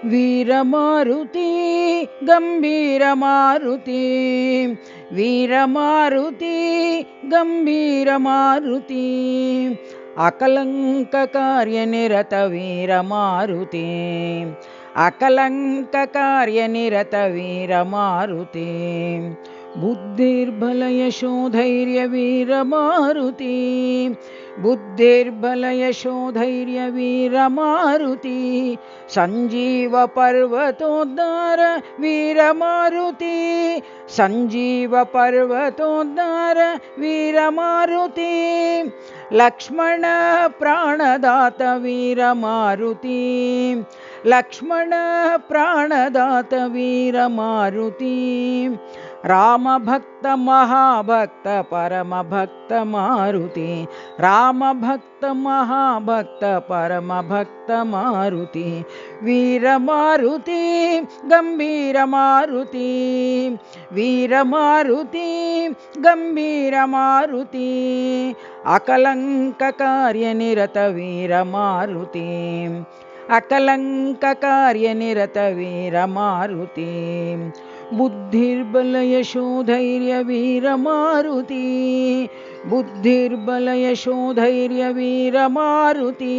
वीरमारुति गंभीरमारुति वीरमारुति गंभीरमारुति अकलंककार्यनिरत वीरमारुति अकलंककार्यनिरत वीरमारुति बुद्धिर्बलयशोधैर्य वीरमारुति बुद्धिर्बलयशोधैर्य वीरमारुति संजीव पर्वतोद्धार वीरमारुति संजीव पर्वतोद्धार वीरमारुति लक्ष्मण प्राणदात वीरमारुति लक्ष्मण प्राणदात वीरमारुति राम भक्त महाभक्त परम भक्त मारुति राम भक्त महाभक्त परम भक्त मारुति वीरमारुति गंभीर मारुति वीरमारुति गंभीर मारुति अकलंक कार्यनिरत वीरमारुति अकलंककार्यनिरत वीरमारुति बुद्धिर्बलयशोधैर्य वीरमारुति बुद्धिर्बलयशोधैर्य वीरमारुति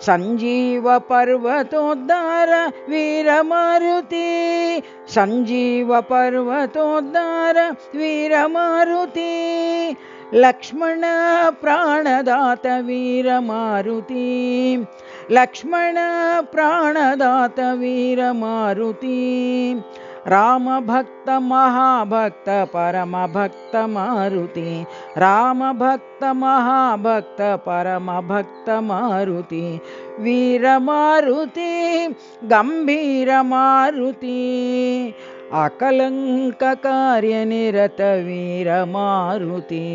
संजीव पर्वतोद्धार वीरमारुति संजीव पर्वतोद्धार वीरमारुति लक्ष्मण प्राणदात वीरमारुति लक्ष्मण प्राणदात वीरमारुति राम भक्त महाभक्त परम भक्त मारुति राम भक्त महाभक्त परम भक्त मारुति वीरमारुति गंभीर मारुति अकलंक कार्यनिरत वीरमारुति।